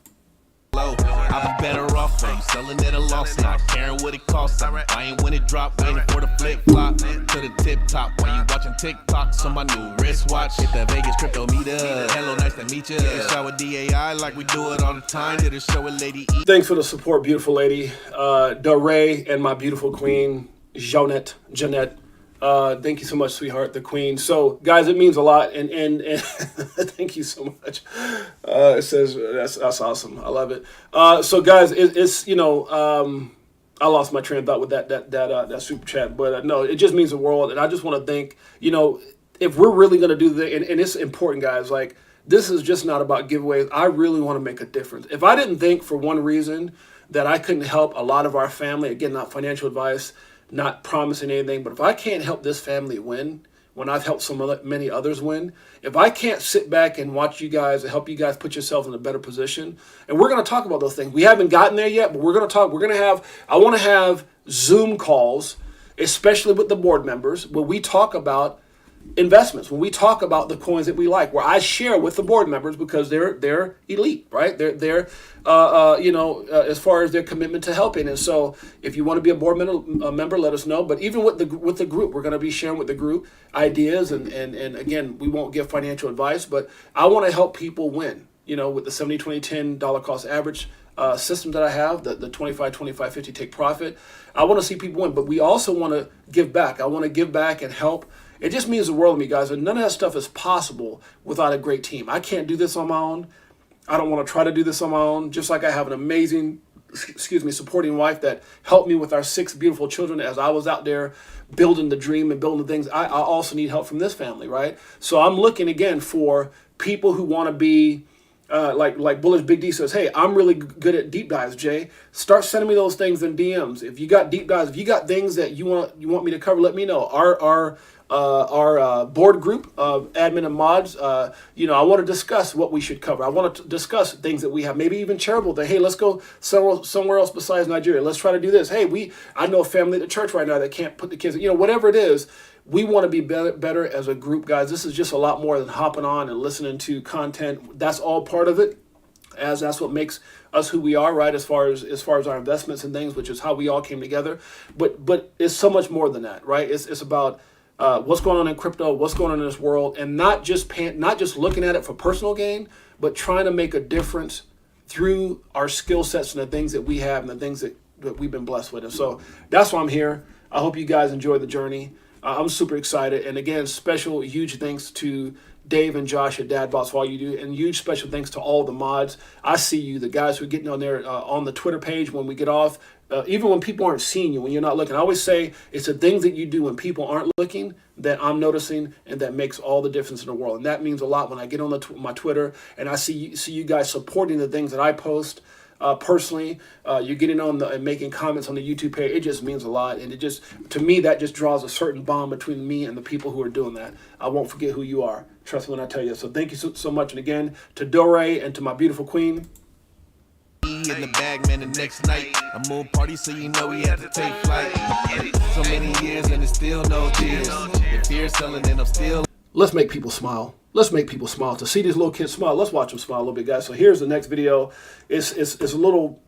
I'll be better off when you selling at a loss, not caring what it costs. I ain't when it drop, waiting for the flip flop to the tip top. When you watching TikToks on my new wristwatch, hit the Vegas crypto meter. Hello, nice to meet you. Shower DAI like we do it all the time. Did a show with Lady E. Thanks for the support, beautiful lady, Dore, and my beautiful queen, Jeanette. Thank you so much, sweetheart, the queen. So, guys, it means a lot, and thank you so much. It says that's awesome. I love it. So, guys, it's I lost my train of thought with that super chat, but no, it just means the world, and I just want to thank if we're really gonna do and it's important, guys. Like, this is just not about giveaways. I really want to make a difference. If I didn't think for one reason that I couldn't help a lot of our family, again, not financial advice, not promising anything, but if I can't help this family win when I've helped many others win, if I can't sit back and watch you guys and help you guys put yourselves in a better position, and we're going to talk about those things. We haven't gotten there yet, but we're going to talk. I want to have Zoom calls, especially with the board members, where we talk about investments, when we talk about the coins that we like, where I share with the board members because they're elite, right? They're as far as their commitment to helping. And so if you want to be a board member, let us know. But even with the group, we're going to be sharing with the group ideas. And again, we won't give financial advice, but I want to help people win, with the 70, 20, $10 cost average system that I have, the 25, 25, 50 take profit. I want to see people win, but we also want to give back. I want to give back and help. It just means the world to me, guys. And none of that stuff is possible without a great team. I can't do this on my own. I don't want to try to do this on my own. Just like I have an amazing, supporting wife that helped me with our 6 beautiful children as I was out there building the dream and building the things. I also need help from this family, right? So I'm looking again for people who want to be like Bullish Big D says, hey, I'm really good at deep dives, Jay. Start sending me those things in DMs. If you got deep dives, if you got things that you want me to cover, let me know. Our board group of admin and mods, I want to discuss what we should cover. I want to discuss things that we have, maybe even charitable. That, hey, let's go somewhere else besides Nigeria. Let's try to do this. Hey, I know a family at the church right now that can't put the kids, whatever it is. We want to be better as a group, guys. This is just a lot more than hopping on and listening to content. That's all part of it, as that's what makes us who we are, right? As far as our investments and things, which is how we all came together. But it's so much more than that, right? It's about what's going on in crypto, what's going on in this world, and not just looking at it for personal gain, but trying to make a difference through our skill sets and the things that we have and the things that we've been blessed with. And so that's why I'm here. I hope you guys enjoy the journey. I'm super excited. And again, huge thanks to Dave and Josh at Dad Boss for all you do. And huge special thanks to all the mods. I see you, the guys who are getting on there on the Twitter page when we get off. Even when people aren't seeing you, when you're not looking. I always say it's the things that you do when people aren't looking that I'm noticing and that makes all the difference in the world. And that means a lot when I get on my Twitter and I see you guys supporting the things that I post. Personally, you're getting on and making comments on the YouTube page. It just means a lot, and to me that just draws a certain bond between me and the people who are doing that. I won't forget who you are. Trust me when I tell you. So thank you so much, and again to Dore and to my beautiful queen. In the bag, man, the next night a moon party, so we had to take flight. So many years and it's still no tears. The fear selling and I'm still. Let's make people smile. Let's make people smile. To see these little kids smile, let's watch them smile a little bit, guys. So here's the next video. It's a little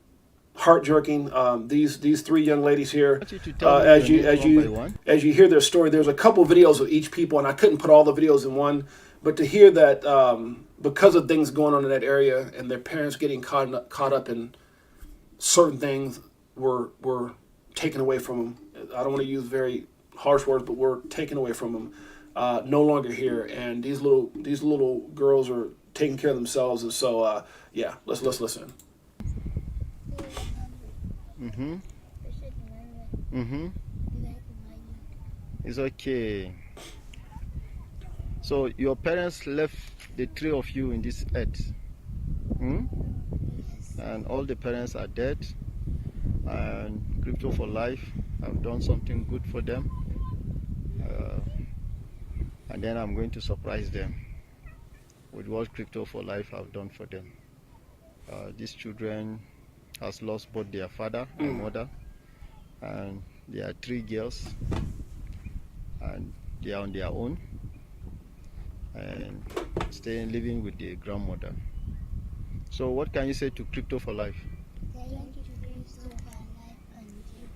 heart-jerking. These 3 young ladies here, as you hear their story, there's a couple videos of each people, and I couldn't put all the videos in one. But to hear that because of things going on in that area and their parents getting caught up in certain things were taken away from them. I don't want to use very harsh words, but were taken away from them. No longer here, and these little girls are taking care of themselves, and so let's listen. It's okay. So your parents left the 3 of you in this earth, and all the parents are dead, and Crypto4Life have done something good for them. And then I'm going to surprise them with what Crypto4Life have done for them. These children has lost both their father and mother, and there are 3 girls, and they are on their own and living with their grandmother. So what can you say to Crypto4Life? Thank you to Crypto4Life and you.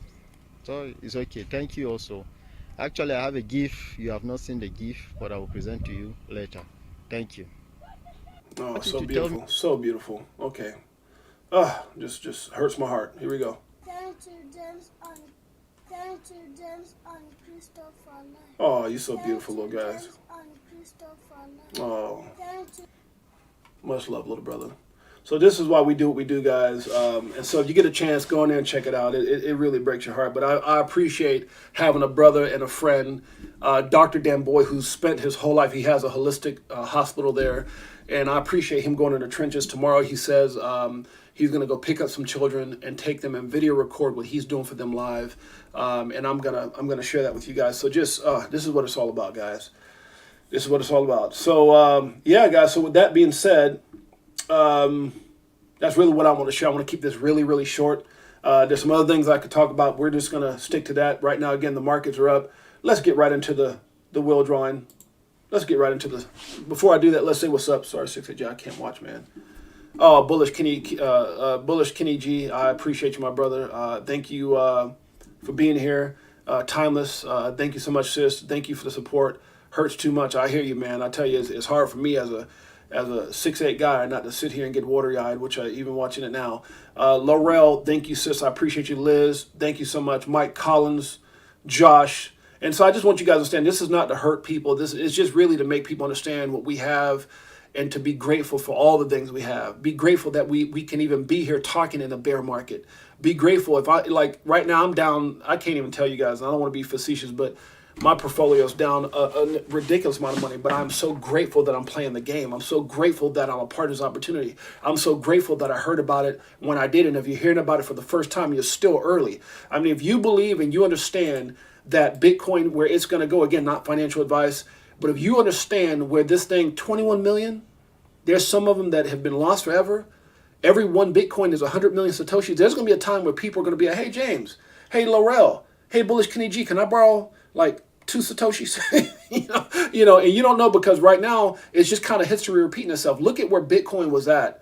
So it's okay. Thank you also. Actually, I have a gift. You have not seen the gift, but I will present to you later. Thank you. Oh, so beautiful. So beautiful. Okay. Just hurts my heart. Here we go. Thank you, James on Crypto4Life. Oh, you're so beautiful, little guys. On Crypto4Life. Oh. Thank you. Much love, little brother. So this is why we do what we do, guys. And so if you get a chance, go in there and check it out. It really breaks your heart. But I appreciate having a brother and a friend, Dr. Dan Boy, who's spent his whole life. He has a holistic hospital there. And I appreciate him going in the trenches. Tomorrow, he says he's going to go pick up some children and take them and video record what he's doing for them live. And I'm gonna share that with you guys. So just this is what it's all about, guys. This is what it's all about. So guys. So with that being said, that's really what I want to share. I want to keep this really, really short. There's some other things I could talk about. We're just going to stick to that. Right now, again, the markets are up. Let's get right into the wheel drawing. let's get right into this. Before I do that, let's say what's up. Sorry, 6AJ, I can't watch, man. Oh, Bullish Kenny G, I appreciate you, my brother. Thank you for being here. Timeless, thank you so much, sis. Thank you for the support. Hurts too much. I hear you, man. I tell you, it's hard for me as a 6'8" guy not to sit here and get watery-eyed, which I even watching it now. Laurel, thank you, sis. I appreciate you. Liz, thank you so much. Mike Collins, Josh. And so I just want you guys to understand, this is not to hurt people. This is just really to make people understand what we have and to be grateful for all the things we have. Be grateful that we can even be here talking in a bear market. Be grateful. If I, like right now I'm down, I can't even tell you guys, I don't want to be facetious, but my portfolio is down a ridiculous amount of money, but I'm so grateful that I'm playing the game. I'm so grateful that I'm a part of this opportunity. I'm so grateful that I heard about it when I did. And if you're hearing about it for the first time, you're still early. I mean, if you believe and you understand that Bitcoin, where it's going to go, again, not financial advice, but if you understand where this thing, 21 million, there's some of them that have been lost forever. Every one Bitcoin is 100 million Satoshis. There's going to be a time where people are going to be like, hey, James, hey, Laurel, hey, Bullish Kenny G, can I borrow like 2 Satoshis? you know, and you don't know, because right now it's just kind of history repeating itself. Look at where Bitcoin was at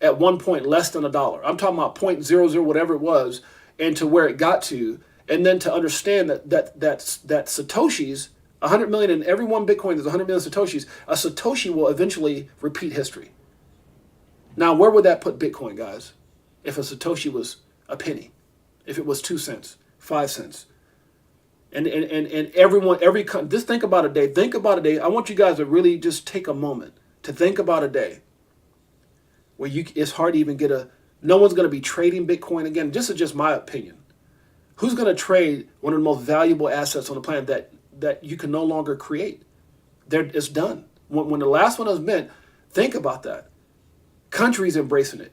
one point less than $1. I'm talking about 0.00 whatever it was, and to where it got to, and then to understand that Satoshis, 100 million, and every one Bitcoin is 100 million Satoshis. A Satoshi will eventually repeat history. Now, where would that put Bitcoin, guys? If a Satoshi was a penny, if it was 2 cents, 5 cents. And everyone, just think about a day. Think about a day. I want you guys to really just take a moment to think about a day where it's hard to even no one's going to be trading Bitcoin again. This is just my opinion. Who's going to trade one of the most valuable assets on the planet that you can no longer create? It's done. When the last one was meant, think about that. Countries embracing it.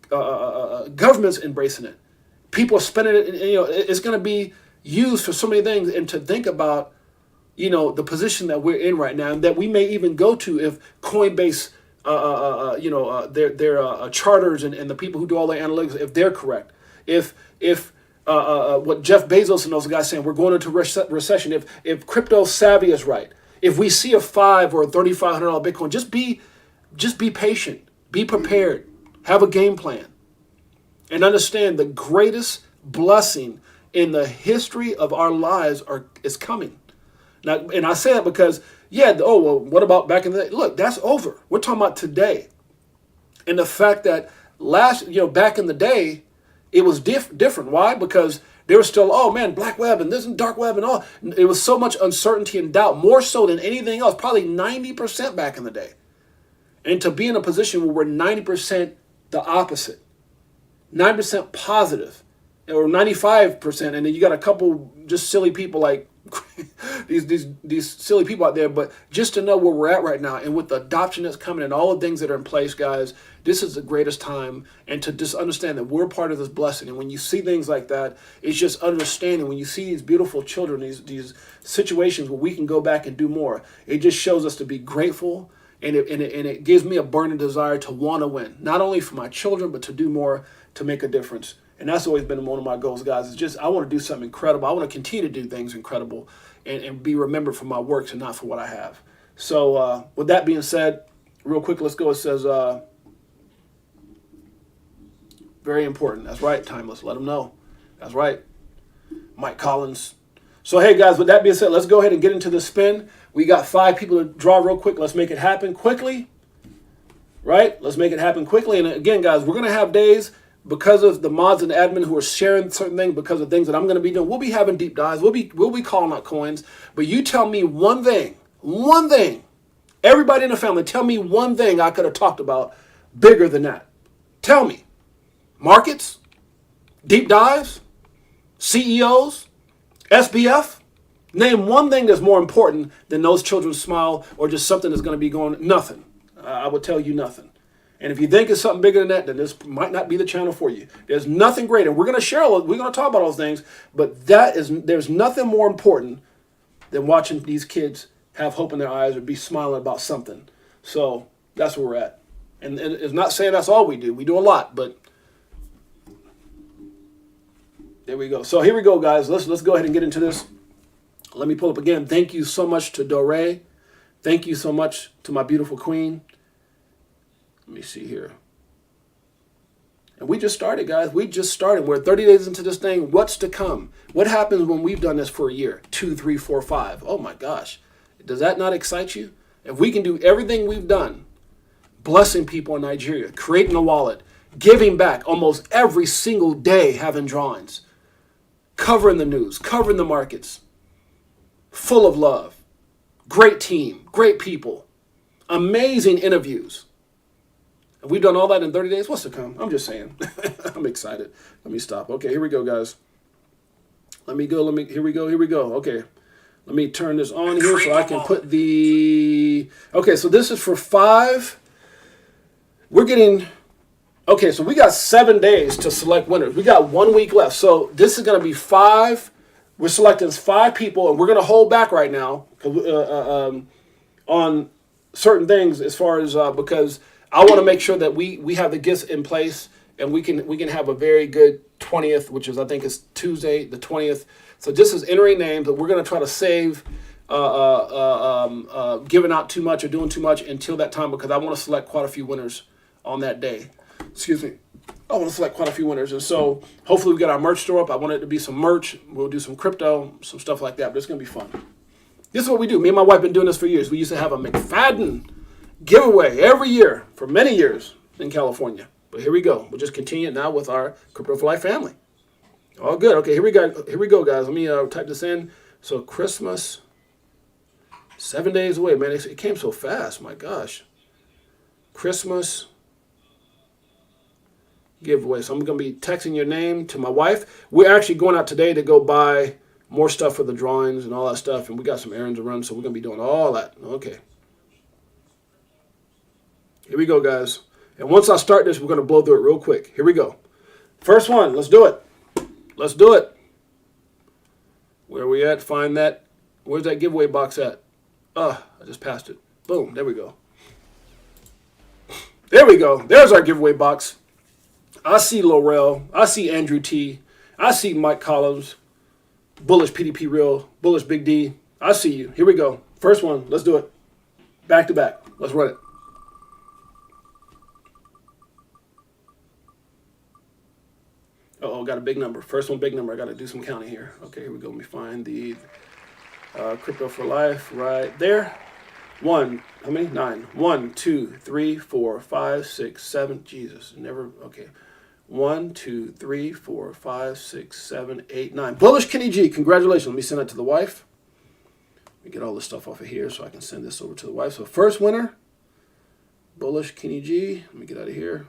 Governments embracing it. People are spending it. It's going to be used for so many things. And to think about, the position that we're in right now, and that we may even go to if Coinbase, their charters and the people who do all the analytics, if they're correct, if what Jeff Bezos and those guys saying, we're going into recession, if crypto savvy is right, if we see a $500 or a $3,500 Bitcoin, just be patient, be prepared, have a game plan, and understand the greatest blessing in the history of our lives is coming. Now, and I say that because, what about back in the day? Look, that's over. We're talking about today. And the fact that back in the day, it was different. Why? Because there was still, black web and this and dark web and all. It was so much uncertainty and doubt, more so than anything else, probably 90% back in the day. And to be in a position where we're 90% the opposite, 9% positive, or 95%, and then you got a couple just silly people like these silly people out there. But just to know where we're at right now, and with the adoption that's coming and all the things that are in place, guys, this is the greatest time. And to just understand that we're part of this blessing. And when you see things like that, it's just understanding. When you see these beautiful children, these situations where we can go back and do more, it just shows us to be grateful. And it gives me a burning desire to want to win, not only for my children, but to do more, to make a difference. And that's always been one of my goals, guys. It's just, I want to do something incredible. I want to continue to do things incredible and be remembered for my works and not for what I have. So with that being said, real quick, let's go. It says, very important. That's right, Timeless. Let them know. That's right. Mike Collins. So, hey, guys, with that being said, let's go ahead and get into the spin. We got 5 people to draw real quick. Let's make it happen quickly. Right? Let's make it happen quickly. And again, guys, we're going to have days, because of the mods and the admin who are sharing certain things, because of things that I'm going to be doing. We'll be having deep dives. We'll be calling out coins. But you tell me one thing, everybody in the family, tell me one thing I could have talked about bigger than that. Tell me. Markets? Deep dives? CEOs? SBF? Name one thing that's more important than those children's smile, or just something that's going to be going, nothing. I would tell you nothing. And if you think it's something bigger than that, then this might not be the channel for you. There's nothing greater. We're going to share, we're going to talk about those things, but there's nothing more important than watching these kids have hope in their eyes or be smiling about something. So that's where we're at. And it's not saying that's all we do. We do a lot, but there we go. So here we go, guys. Let's go ahead and get into this. Let me pull up again. Thank you so much to Dore. Thank you so much to my beautiful queen. Let me see here. And we just started, guys. We just started. We're 30 days into this thing. What's to come? What happens when we've done this for a year? 2, 3, 4, 5. Oh my gosh. Does that not excite you? If we can do everything we've done, blessing people in Nigeria, creating a wallet, giving back almost every single day, having drawings, covering the news, covering the markets, full of love, great team, great people, amazing interviews. If we've done all that in 30 days, what's to come? I'm just saying. I'm excited. Let me stop. Okay, here we go, guys. Here we go. Okay. Let me turn this on here so I can put the... Okay, so this is for 5. We're getting... Okay, so we got 7 days to select winners. We got 1 week left. So this is going to be 5. We're selecting 5 people, and we're going to hold back right now on certain things as far as... because I want to make sure that we have the gifts in place, and we can have a very good 20th, which is, I think, is Tuesday, the 20th. So this is entering names, but we're going to try to save giving out too much or doing too much until that time, because I want to select quite a few winners on that day. Excuse me. I want to select quite a few winners. And so hopefully we get our merch store up. I want it to be some merch. We'll do some crypto, some stuff like that, but it's going to be fun. This is what we do. Me and my wife have been doing this for years. We used to have a McFadden giveaway every year for many years in California. But here we go. We'll just continue now with our Crypto4Life family. All good. Okay, here we go, guys. Let me type this in. So Christmas, 7 days away, man. It came so fast. My gosh. Christmas giveaway. So I'm going to be texting your name to my wife. We're actually going out today to go buy more stuff for the drawings and all that stuff. And we got some errands to run, so we're going to be doing all that. Okay. Here we go, guys. And once I start this, we're going to blow through it real quick. Here we go. First one. Let's do it. Let's do it. Where are we at? Find that. Where's that giveaway box at? I just passed it. Boom. There we go. There we go. There's our giveaway box. I see Laurel. I see Andrew T. I see Mike Collins. Bullish PDP Real. Bullish Big D. I see you. Here we go. First one. Let's do it. Back to back. Let's run it. Uh-oh, got a big number. First one, big number. I got to do some counting here. Okay, here we go. Let me find the Crypto4Life right there. 1, how many? 9. 1, 2, 3, 4, 5, 6, 7. Jesus, never. Okay. 1, 2, 3, 4, 5, 6, 7, 8, 9. Bullish Kenny G. Congratulations. Let me send that to the wife. Let me get all this stuff off of here so I can send this over to the wife. So first winner, Bullish Kenny G. Let me get out of here.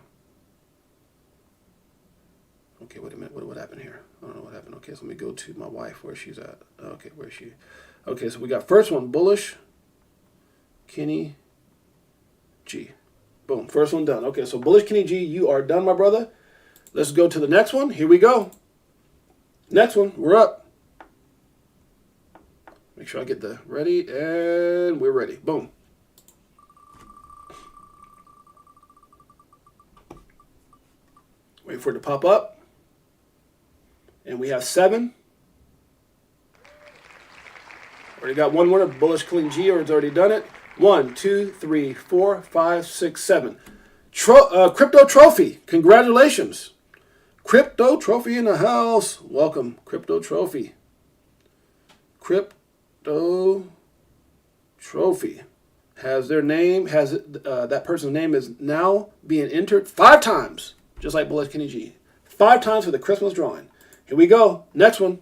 Okay, wait a minute. What happened here? I don't know what happened. Okay, so let me go to my wife, where she's at. Okay, where is she? Okay, so we got first one, Bullish Kenny G. Boom, first one done. Okay, so Bullish Kenny G, you are done, my brother. Let's go to the next one. Here we go. Next one, we're up. Make sure I get the ready, and we're ready. Boom. Wait for it to pop up. And we have 7. Already got one winner, Bullish Clean G, or it's already done it. 1, 2, 3, 4, 5, 6, 7. Crypto Trophy, congratulations. Crypto Trophy in the house. Welcome, Crypto Trophy. Crypto Trophy has their name, that person's name is now being entered 5 times, just like Bullish Kenny G. 5 times for the Christmas drawing. Here we go. Next one.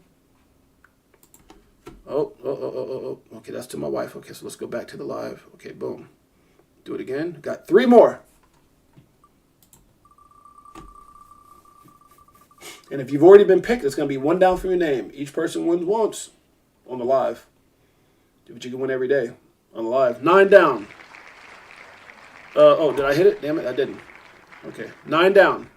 Oh. Okay, that's to my wife. Okay, so let's go back to the live. Okay, boom. Do it again. Got 3 more. And if you've already been picked, it's going to be 1 down from your name. Each person wins once on the live. Do what you can win every day on the live. 9 down. Did I hit it? Damn it, I didn't. Okay, 9 down.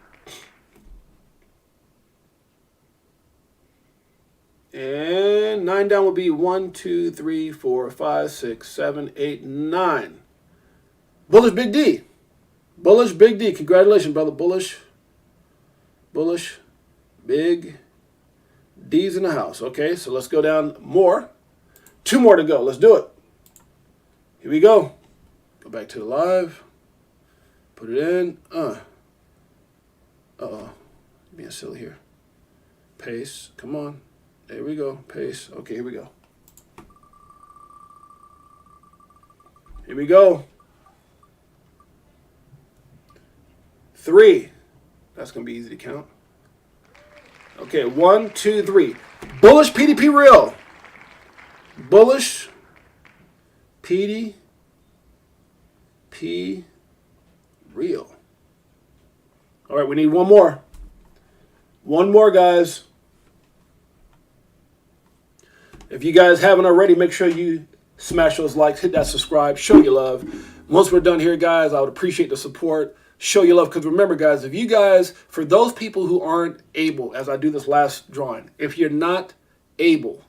And 9 down will be 1, 2, 3, 4, 5, 6, 7, 8, 9. Bullish Big D. Bullish Big D. Congratulations, brother. Bullish Big D's in the house. Okay, so let's go down more. 2 more to go. Let's do it. Here we go. Go back to the live. Put it in. Uh-oh. Being silly here. Paste. Come on. There we go. Paste. Okay, here we go. Here we go. 3. That's going to be easy to count. Okay, 1, 2, 3. Bullish PDP real. Bullish PDP real. All right, we need one more. One more, guys. If you guys haven't already, make sure you smash those likes, hit that subscribe, show your love. Once we're done here, guys, I would appreciate the support. Show your love, because remember, guys, if you guys, for those people who aren't able, as I do this last drawing, if you're not able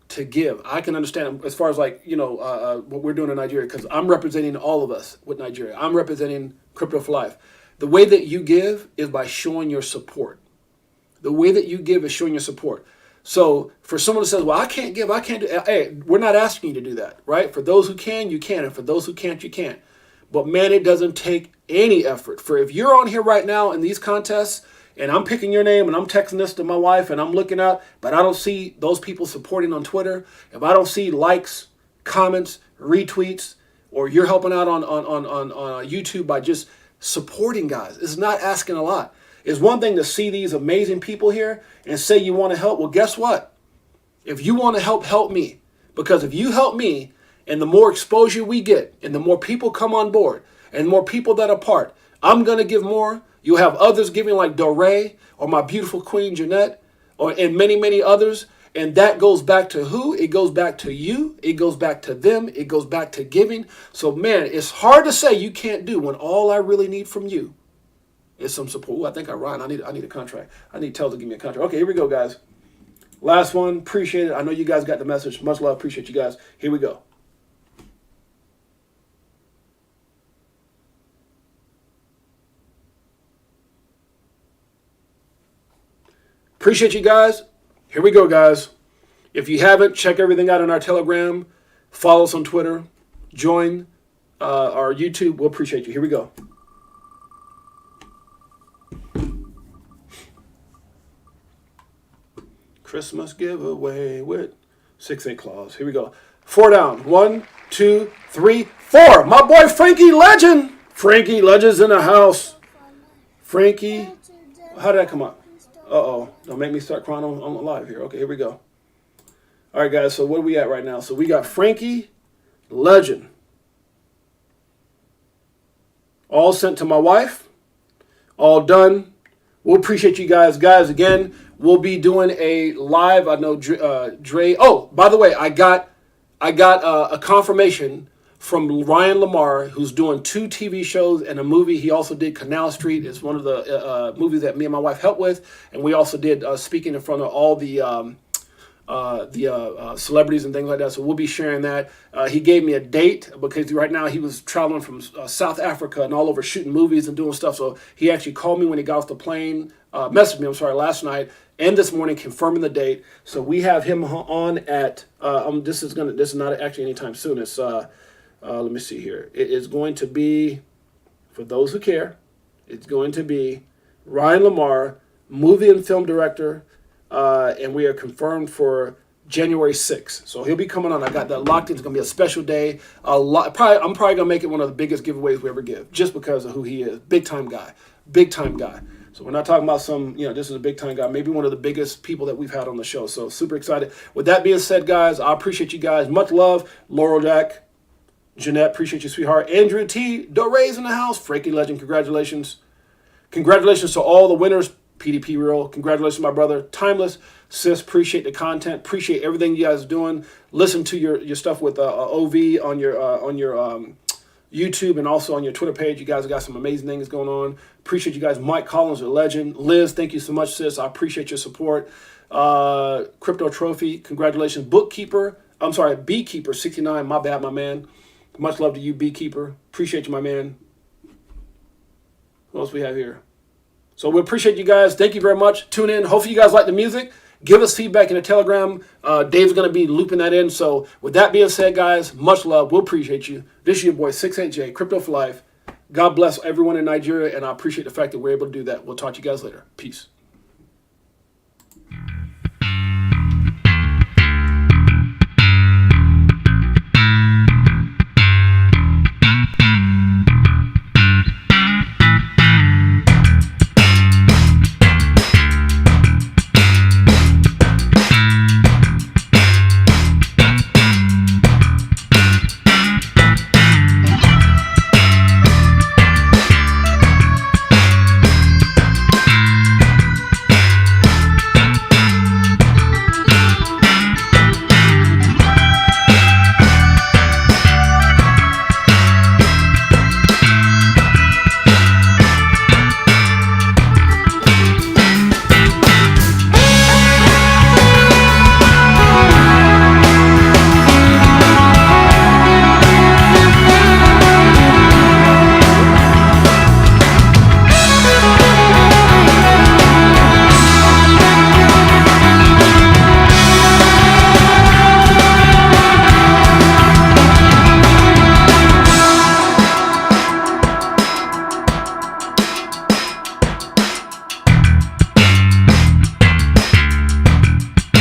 to give, I can understand as far as like, what we're doing in Nigeria, because I'm representing all of us with Nigeria. I'm representing Crypto4Life. The way that you give is by showing your support. The way that you give is showing your support. So for someone who says, well, I can't give, I can't do, hey, we're not asking you to do that, right? For those who can, you can. And for those who can't, you can't. But man, it doesn't take any effort. For if you're on here right now in these contests, and I'm picking your name and I'm texting this to my wife and I'm looking out, but I don't see those people supporting on Twitter, if I don't see likes, comments, retweets, or you're helping out on YouTube by just supporting, guys, it's not asking a lot. It's one thing to see these amazing people here and say you want to help. Well, guess what? If you want to help me. Because if you help me, and the more exposure we get, and the more people come on board, and more people that are part, I'm going to give more. You'll have others giving like Doré, or my beautiful queen Jeanette, and many, many others. And that goes back to who? It goes back to you. It goes back to them. It goes back to giving. So, man, it's hard to say you can't do when all I really need from you is some support. Ooh, I think I rhyme. I need a contract. I need Tell to give me a contract. Okay, here we go, guys. Last one. Appreciate it. I know you guys got the message. Much love. Appreciate you guys. Here we go. Appreciate you guys. Here we go, guys. If you haven't, check everything out on our Telegram. Follow us on Twitter. Join our YouTube. We'll appreciate you. Here we go. Christmas giveaway with 6-8 claws. Here we go. 4 down. 1, 2, 3, 4. My boy Frankie Legend. Frankie Legend's in the house. Frankie. How did that come up? Uh-oh. Don't make me start crying on live here. Okay, here we go. All right, guys. So what are we at right now? So we got Frankie Legend. All sent to my wife. All done. We'll appreciate you guys. Guys, again, we'll be doing a live. I know Dre. Oh, by the way, I got a confirmation from Ryan Lamar, who's doing 2 TV shows and a movie. He also did Canal Street. It's one of the movies that me and my wife helped with, and we also did speaking in front of all the celebrities and things like that. So we'll be sharing that. He gave me a date because right now he was traveling from South Africa and all over shooting movies and doing stuff. So he actually called me when he got off the plane, messaged me, last night and this morning confirming the date. So we have him on at, this is not actually anytime soon. It's, let me see here. It is going to be, for those who care, it's going to be Ryan Lamar, movie and film director, and we are confirmed for January 6th. So he'll be coming on. I got that locked in. It's going to be a special day. I'm probably going to make it one of the biggest giveaways we ever give, just because of who he is. Big time guy. Big time guy. So we're not talking about some, this is a big time guy, maybe one of the biggest people that we've had on the show. So super excited. With that being said, guys, I appreciate you guys. Much love. Laurel Jack, Jeanette, appreciate you, sweetheart. Andrew T, Dore's in the house. Frankie Legend, congratulations. Congratulations to all the winners. PDP Real, congratulations, my brother. Timeless, sis, appreciate the content. Appreciate everything you guys are doing. Listen to your stuff with OV on your YouTube and also on your Twitter page. You guys have got some amazing things going on. Appreciate you guys. Mike Collins, a legend. Liz, thank you so much, sis. I appreciate your support. Crypto Trophy, congratulations. Beekeeper 69, my bad, my man. Much love to you, Beekeeper. Appreciate you, my man. What else we have here? So we appreciate you guys. Thank you very much. Tune in. Hopefully you guys like the music. Give us feedback in the Telegram. Dave's going to be looping that in. So with that being said, guys, much love. We'll appreciate you. This is your boy 68J, Crypto4Life. God bless everyone in Nigeria, and I appreciate the fact that we're able to do that. We'll talk to you guys later. Peace.